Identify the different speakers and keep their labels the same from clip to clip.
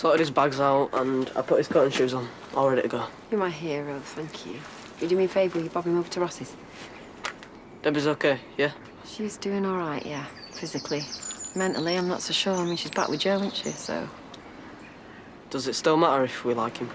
Speaker 1: Sorted his bags out and I put his cotton shoes on, all ready to go.
Speaker 2: You're my hero, thank you. You do me a favour, will you bob him over to Ross's?
Speaker 1: Debbie's okay, yeah?
Speaker 2: She's doing all right, yeah, physically. Mentally, I'm not so sure. I mean, she's back with Joe, isn't she, so...
Speaker 1: Does it still matter if we like him?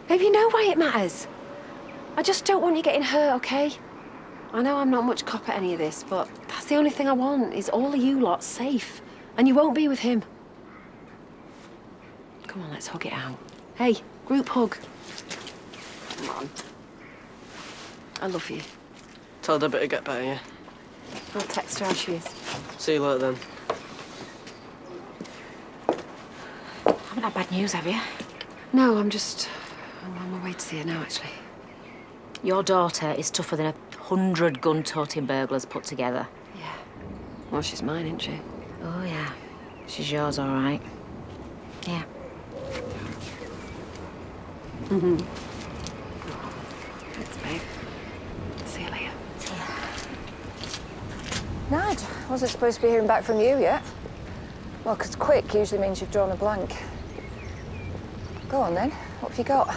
Speaker 2: Babe, you know why it matters. I just don't want you getting hurt, okay? I know I'm not much cop at any of this, but that's the only thing I want, is all of you lot safe. And you won't be with him. Come on, let's hug it out. Hey, group hug. Come on. I love you.
Speaker 1: Tell Debbie to get better, yeah?
Speaker 2: I'll text her how she is.
Speaker 1: See you later then.
Speaker 3: Haven't had bad news, have you?
Speaker 2: No, I'm on my way to see her now, actually.
Speaker 3: Your daughter is tougher than 100 gun-toting burglars put together.
Speaker 2: Yeah. Well, she's mine, isn't she?
Speaker 3: Oh, yeah. She's yours, all right. Yeah.
Speaker 2: Mm-hmm. Thanks, babe. See you later.
Speaker 4: Nigel, wasn't supposed to be hearing back from you yet. Well, 'cause quick usually means you've drawn a blank. Go on, then. What have you got?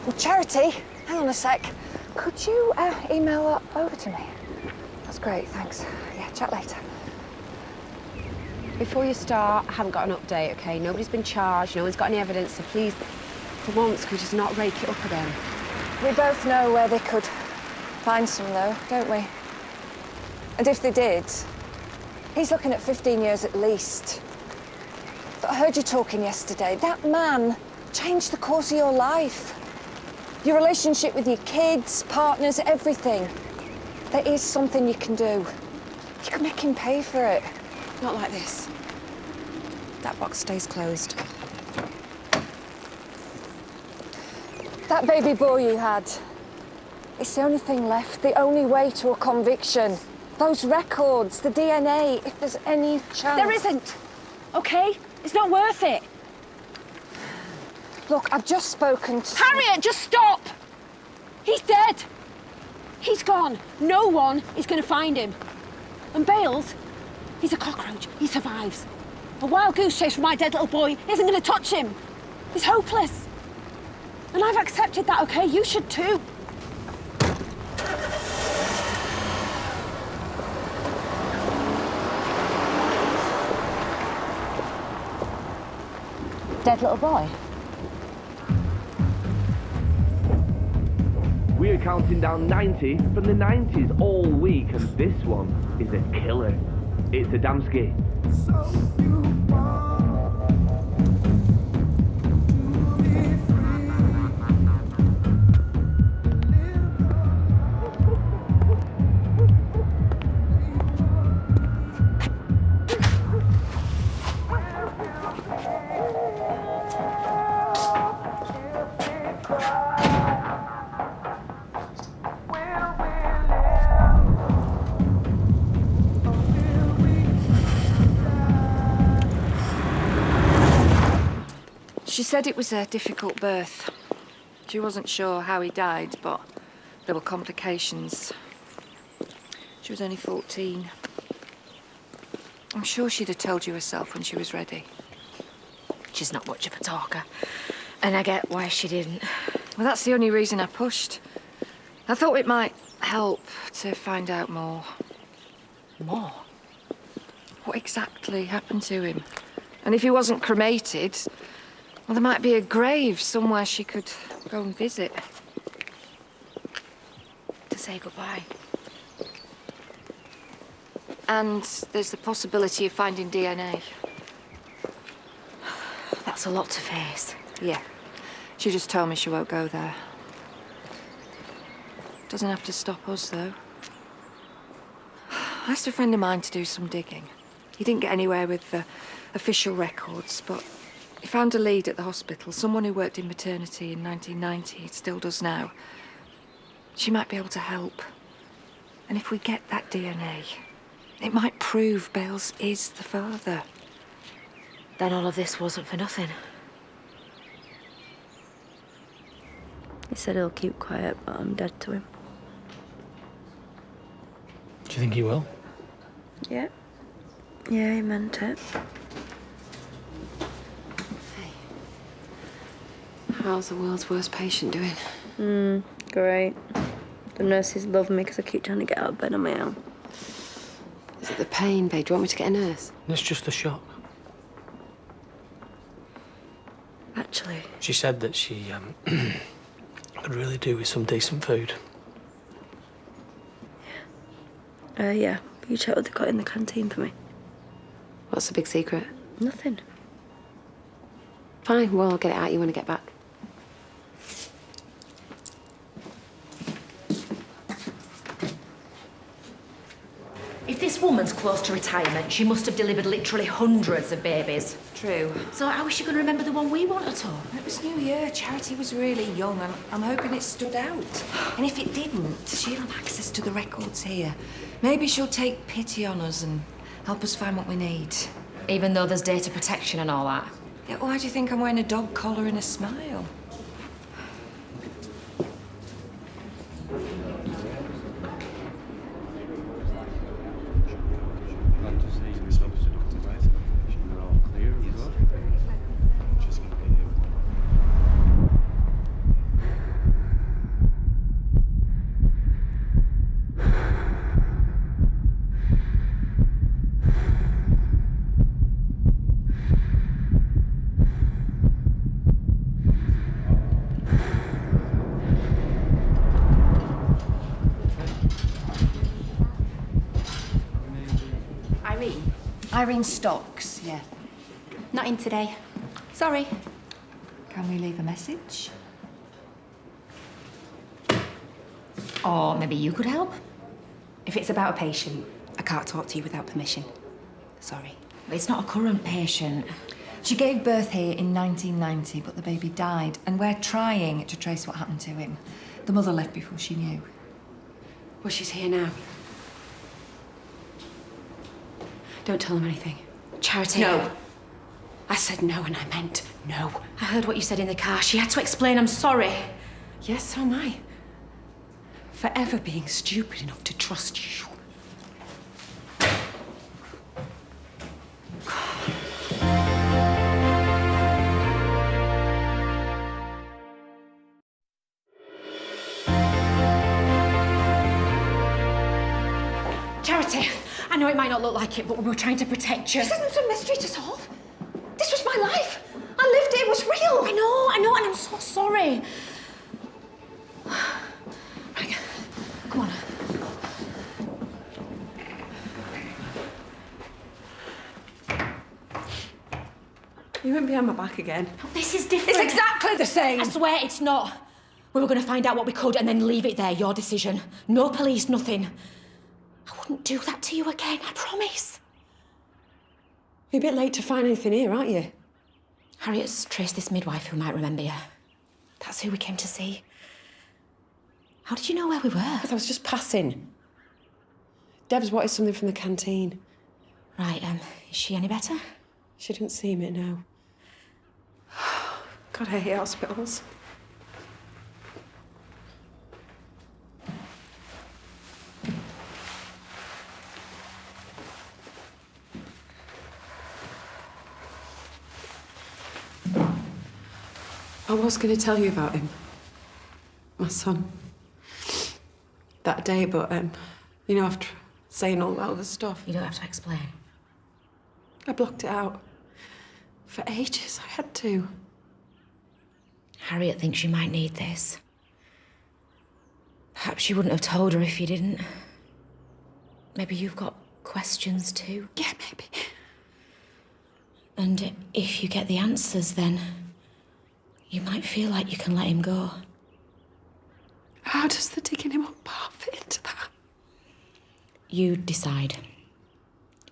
Speaker 4: Well, Charity, hang on a sec. Could you email that over to me? That's great, thanks. Yeah, chat later.
Speaker 2: Before you start, I haven't got an update, OK? Nobody's been charged, no one's got any evidence, so please, for once, could you just not rake it up again?
Speaker 4: We both know where they could find some, though, don't we? And if they did, he's looking at 15 years at least. But I heard you talking yesterday. That man changed the course of your life. Your relationship with your kids, partners, everything. There is something you can do. You can make him pay for it.
Speaker 2: Not like this. That box stays closed.
Speaker 4: That baby boy you had, it's the only thing left, the only way to a conviction. Those records, the DNA, if there's any chance...
Speaker 5: There isn't, OK? It's not worth it.
Speaker 4: Look, I've just spoken to...
Speaker 5: Harriet, just stop! He's dead. He's gone. No one is going to find him. And Bales, he's a cockroach. He survives. A wild goose chase from my dead little boy isn't going to touch him. He's hopeless. And I've accepted that, OK? You should too.
Speaker 3: Dead little boy?
Speaker 6: We are counting down 90 from the 90s all week, and this one is a killer. It's Adamski.
Speaker 4: She said it was a difficult birth. She wasn't sure how he died, but there were complications. She was only 14. I'm sure she'd have told you herself when she was ready.
Speaker 3: She's not much of a talker. And I get why she didn't.
Speaker 4: Well, that's the only reason I pushed. I thought it might help to find out more.
Speaker 3: More?
Speaker 4: What exactly happened to him? And if he wasn't cremated, well, there might be a grave somewhere she could go and visit.
Speaker 3: To say goodbye.
Speaker 4: And there's the possibility of finding DNA.
Speaker 3: That's a lot to face.
Speaker 4: Yeah. She just told me she won't go there. Doesn't have to stop us, though. I asked a friend of mine to do some digging. He didn't get anywhere with the official records, but he found a lead at the hospital, someone who worked in maternity in 1990, still does now. She might be able to help. And if we get that DNA, it might prove Bales is the father.
Speaker 3: Then all of this wasn't for nothing.
Speaker 7: He said he'll keep quiet, but I'm dead to him.
Speaker 8: Do you think he will?
Speaker 7: Yeah. Yeah, he meant it.
Speaker 2: Hey, How's the world's worst patient doing?
Speaker 7: Great. The nurses love me because I keep trying to get out of bed on my own.
Speaker 2: Is it the pain, babe? Do you want me to get a nurse?
Speaker 8: It's just a shock.
Speaker 7: Actually,
Speaker 8: She said that she could really do with some decent food.
Speaker 7: yeah. You check what they got in the canteen for me.
Speaker 2: What's the big secret?
Speaker 7: Nothing.
Speaker 2: Fine, well, I'll get it out you when I get back.
Speaker 3: If this woman's close to retirement, she must have delivered literally hundreds of babies.
Speaker 9: True.
Speaker 3: So how is she going to remember the one we want at all?
Speaker 9: It was New Year. Charity was really young, and I'm hoping it stood out. And if it didn't, she'll have access to the records here. Maybe she'll take pity on us and help us find what we need.
Speaker 3: Even though there's data protection and all that.
Speaker 9: Yeah, why do you think I'm wearing a dog collar and a smile? Irene Stocks, yeah.
Speaker 10: Not in today. Sorry.
Speaker 9: Can we leave a message?
Speaker 3: Or maybe you could help?
Speaker 10: If it's about a patient, I can't talk to you without permission. Sorry.
Speaker 3: It's not a current patient.
Speaker 9: She gave birth here in 1990, but the baby died, and we're trying to trace what happened to him. The mother left before she knew.
Speaker 2: Well, she's here now. Don't tell them anything.
Speaker 3: Charity.
Speaker 2: No. I said no and I meant no.
Speaker 3: I heard what you said in the car. She had to explain. I'm sorry.
Speaker 2: Yes, so am I. Forever being stupid enough to trust you.
Speaker 3: Charity, I know it might not look like it, but we were trying to protect you.
Speaker 5: This isn't a mystery to solve. This was my life. I lived it. It was real.
Speaker 3: I know, and I'm so sorry. Right, come on.
Speaker 2: You went behind my back again.
Speaker 3: This is different.
Speaker 5: It's exactly the same.
Speaker 3: I swear it's not. We were going to find out what we could and then leave it there. Your decision. No police, nothing. I wouldn't do that to you again, I promise.
Speaker 2: You're a bit late to find anything here, aren't you?
Speaker 3: Harriet's traced this midwife who might remember you. That's who we came to see. How did you know where we were?
Speaker 2: Because I was just passing. Deb's wanted something from the canteen.
Speaker 3: Right, is she any better?
Speaker 2: She didn't seem it, no. God, I hate hospitals. I was going to tell you about him. My son. That day, but, you know, after saying all that other stuff,
Speaker 3: You don't have to explain.
Speaker 2: I blocked it out. For ages, I had to.
Speaker 3: Harriet thinks you might need this. Perhaps you wouldn't have told her if you didn't. Maybe you've got questions too.
Speaker 2: Yeah, maybe.
Speaker 3: And if you get the answers, then you might feel like you can let him go.
Speaker 2: How does the digging him up part fit into that?
Speaker 3: You decide.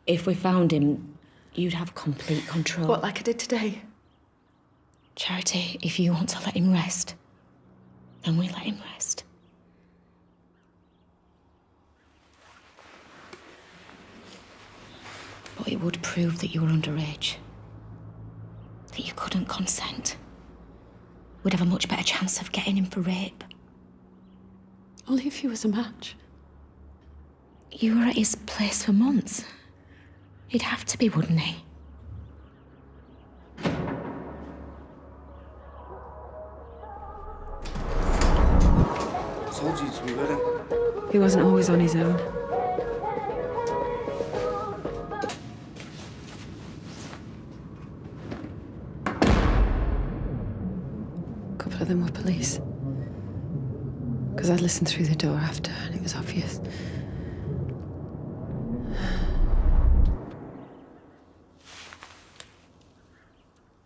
Speaker 3: If we found him, you'd have complete control.
Speaker 2: What, like I did today?
Speaker 3: Charity, if you want to let him rest, then we let him rest. But it would prove that you were underage. That you couldn't consent. We'd have a much better chance of getting him for rape.
Speaker 2: Only if he was a match.
Speaker 3: You were at his place for months. He'd have to be, wouldn't he?
Speaker 2: He wasn't always on his own. A couple of them were police. Because I'd listened through the door after, and it was obvious.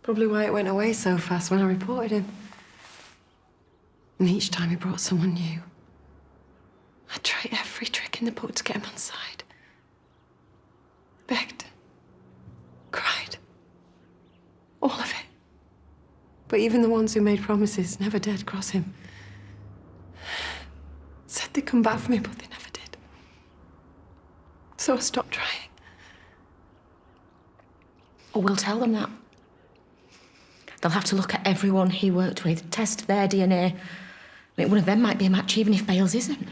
Speaker 2: Probably why it went away so fast when I reported him. And each time he brought someone new, I tried every trick in the book to get him on side. Begged. Cried. All of it. But even the ones who made promises never dared cross him. Said they'd come back for me, but they never did. So I stopped trying.
Speaker 3: Oh, we'll tell them that. They'll have to look at everyone he worked with, test their DNA. I mean, one of them might be a match even if Bales isn't.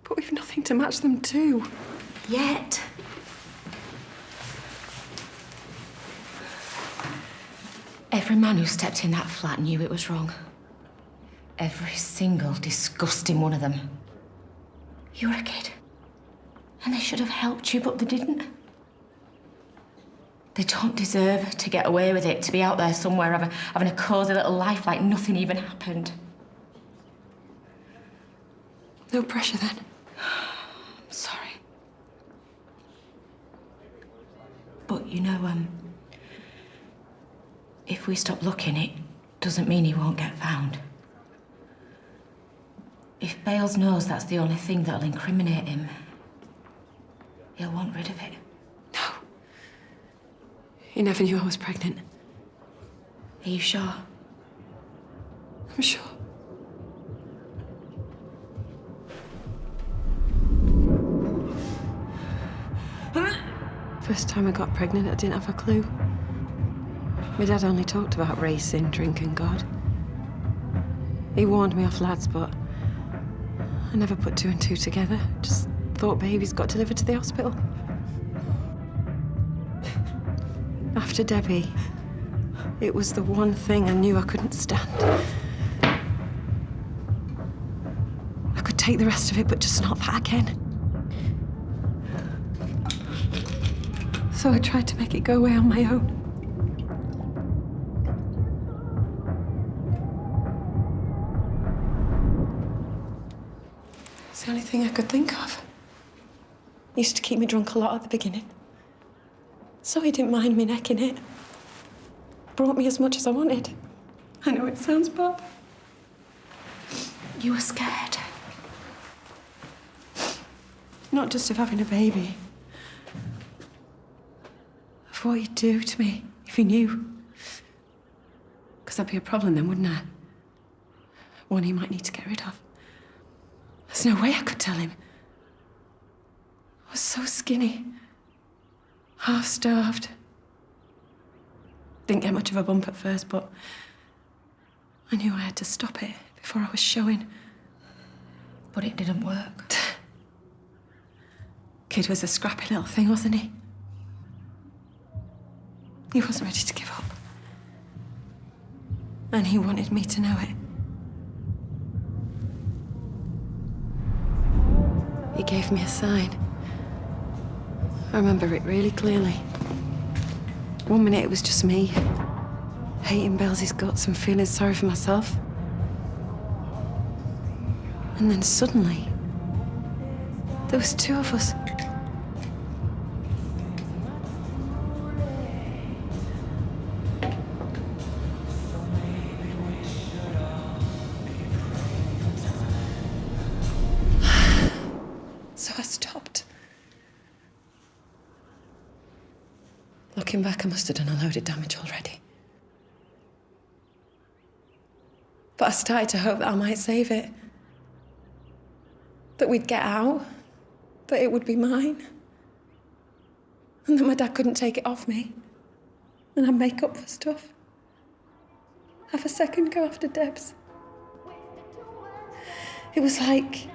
Speaker 2: But we've nothing to match them to.
Speaker 3: Yet. Every man who stepped in that flat knew it was wrong. Every single disgusting one of them. You were a kid. And they should have helped you, but they didn't. They don't deserve to get away with it, to be out there somewhere having a cosy little life like nothing even happened.
Speaker 2: No pressure then.
Speaker 3: I'm sorry. But you know, if we stop looking, it doesn't mean he won't get found. If Bales knows that's the only thing that'll incriminate him, he'll want rid of it.
Speaker 2: No. He never knew I was pregnant.
Speaker 3: Are you sure?
Speaker 2: I'm sure. First time I got pregnant, I didn't have a clue. My dad only talked about racing, drink and God. He warned me off lads, but I never put two and two together. Just thought babies got delivered to the hospital. After Debbie, it was the one thing I knew I couldn't stand. I could take the rest of it, but just not that again. So I tried to make it go away on my own. It's the only thing I could think of. He used to keep me drunk a lot at the beginning. So he didn't mind me necking it. Brought me as much as I wanted. I know it sounds bad.
Speaker 3: You were scared.
Speaker 2: Not just of having a baby. Of what he'd do to me if he knew. Because that'd be a problem then, wouldn't I? One he might need to get rid of. There's no way I could tell him. I was so skinny. Half-starved. Didn't get much of a bump at first, but I knew I had to stop it before I was showing.
Speaker 3: But it didn't work.
Speaker 2: Kid was a scrappy little thing, wasn't he? He wasn't ready to give up. And he wanted me to know it. He gave me a sign. I remember it really clearly. One minute it was just me, hating Bales' guts and feeling sorry for myself. And then suddenly, there was two of us. So I stopped. Looking back, I must have done a load of damage already. But I started to hope that I might save it. That we'd get out. That it would be mine. And that my dad couldn't take it off me. And I'd make up for stuff. Have a second go after Debs. It was like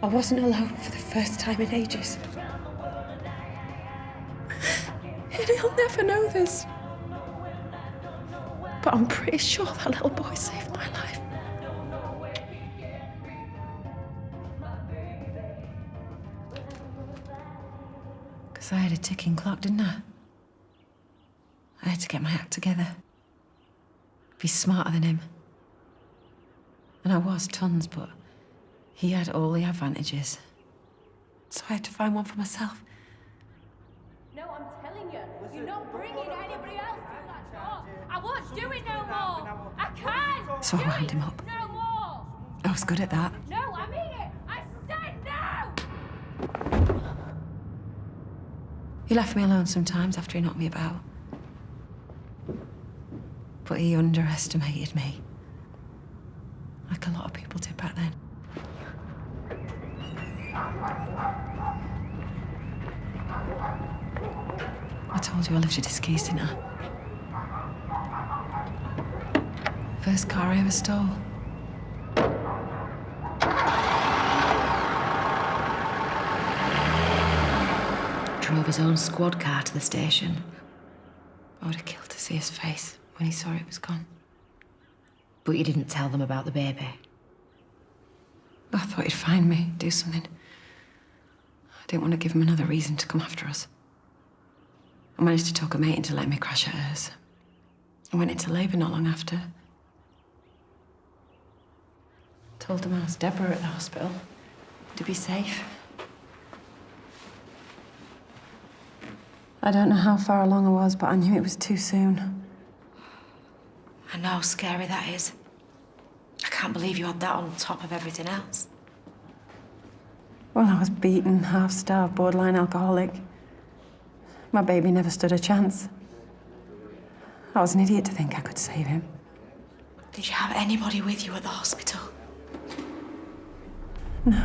Speaker 2: I wasn't alone for the first time in ages. And he'll never know this. But I'm pretty sure that little boy saved my life.
Speaker 9: Because I had a ticking clock, didn't I? I had to get my act together. Be smarter than him. And I was, tons, but he had all the advantages. So I had to find one for myself.
Speaker 5: No, I'm telling you, you're not bringing anybody else through that door. I won't do it no more. I can't.
Speaker 9: So I wound him up.
Speaker 5: No more.
Speaker 9: I was good at that.
Speaker 5: No, I mean it. I said no.
Speaker 9: He left me alone sometimes after he knocked me about. But he underestimated me. Like a lot of people did back then. I told you I lived at his keys, didn't I? First car I ever stole. Drove his own squad car to the station. I would have killed to see his face when he saw it was gone.
Speaker 3: But you didn't tell them about the baby.
Speaker 9: I thought he'd find me, do something. I didn't want to give him another reason to come after us. I managed to talk a mate into letting me crash at hers. I went into labour not long after. Told them I was Deborah at the hospital, to be safe. I don't know how far along I was, but I knew it was too soon.
Speaker 3: I know how scary that is. I can't believe you had that on top of everything else.
Speaker 9: Well, I was beaten, half-starved, borderline alcoholic. My baby never stood a chance. I was an idiot to think I could save him.
Speaker 3: Did you have anybody with you at the hospital?
Speaker 9: No.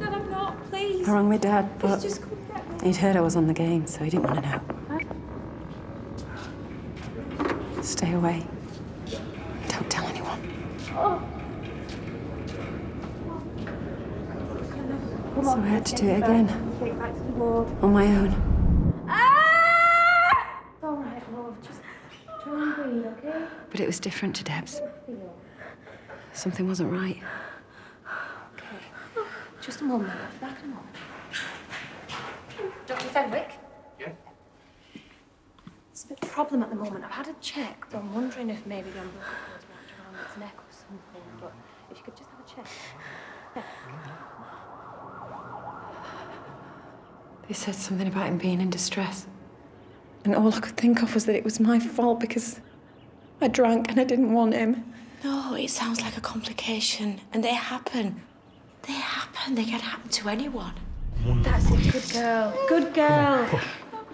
Speaker 5: Dad, I'm not, please.
Speaker 9: I rang my dad, but
Speaker 5: Just come get me.
Speaker 9: he'd heard I was on the game, so he didn't want to know. Stay away. Don't tell anyone. So I had to do it again. On my own.
Speaker 5: All right, love. Just try and breathe, okay?
Speaker 9: But it was different to Deb's. Something wasn't right.
Speaker 10: Okay. Just a moment. Back in a moment. Dr. Fenwick?
Speaker 6: Yeah?
Speaker 10: It's a bit of a problem at the moment. I've had a check, but I'm wondering if maybe the umbilical cord's wrapped around its neck or something. But if you could just have a check. Yeah.
Speaker 9: They said something about him being in distress. And all I could think of was that it was my fault because I drank and I didn't want him.
Speaker 3: No, it sounds like a complication. And they happen. They happen. They can happen to anyone.
Speaker 10: That's it. Good girl. Good girl.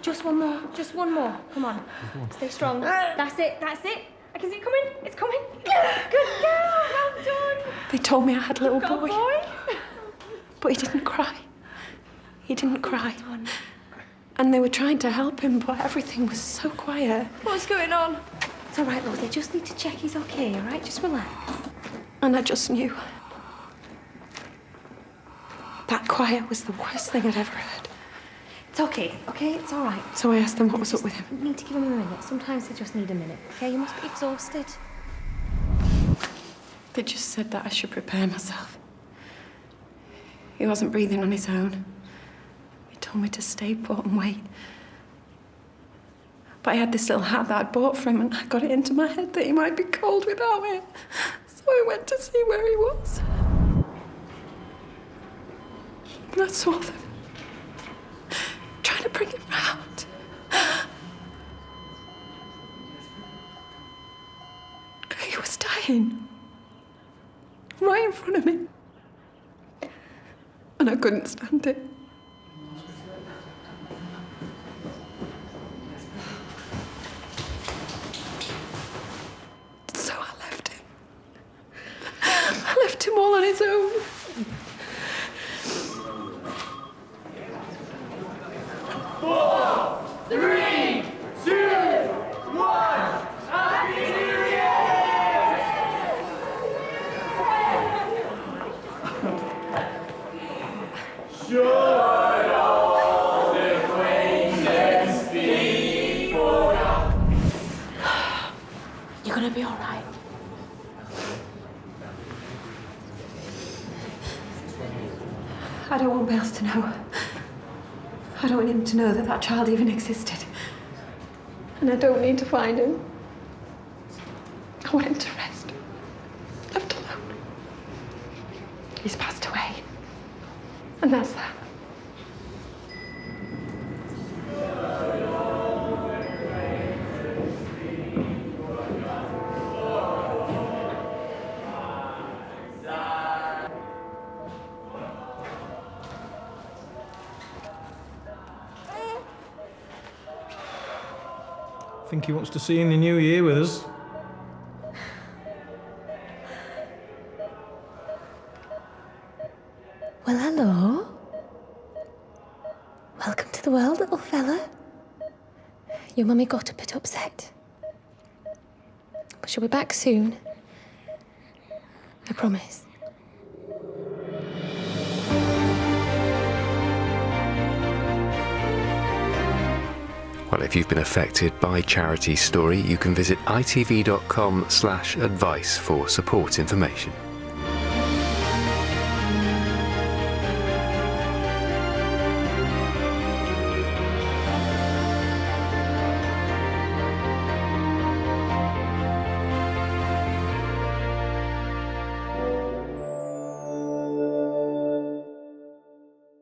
Speaker 10: Just one more. Just one more. Come on. Stay strong. That's it. That's it. I can see it coming. It's coming. Good girl. Well done.
Speaker 9: They told me I had a little
Speaker 10: Got a
Speaker 9: boy.
Speaker 10: boy.
Speaker 9: But he didn't cry. He didn't cry. And they were trying to help him, but everything was so quiet.
Speaker 10: What's going on? It's all right, love. They just need to check he's okay, all right? Just relax.
Speaker 9: And I just knew. That quiet was the worst thing I'd ever heard.
Speaker 10: It's okay, okay? It's all right.
Speaker 9: So I asked them what was up with him.
Speaker 10: You need to give him a minute. Sometimes they just need a minute, okay? You must be exhausted.
Speaker 9: They just said that I should prepare myself. He wasn't breathing on his own. He told me to stay put and wait. But I had this little hat that I'd bought for him, and I got it into my head that he might be cold without it. So I went to see where he was. And I saw them trying to bring him round. He was dying. Right in front of me. And I couldn't stand it. So I left him. I left him all on his own.
Speaker 3: You're gonna be all right.
Speaker 9: I don't want Bales to know. I don't want him to know that that child even existed. And I don't need to find him. I want him to rest, left alone. He's passed away. And that's that.
Speaker 8: I think he wants to see you in the new year with us.
Speaker 3: Well, hello. Welcome to the world, little fella. Your mummy got a bit upset. But she'll be back soon. I promise.
Speaker 11: Well, if you've been affected by Charity's story, you can visit itv.com/advice for support information.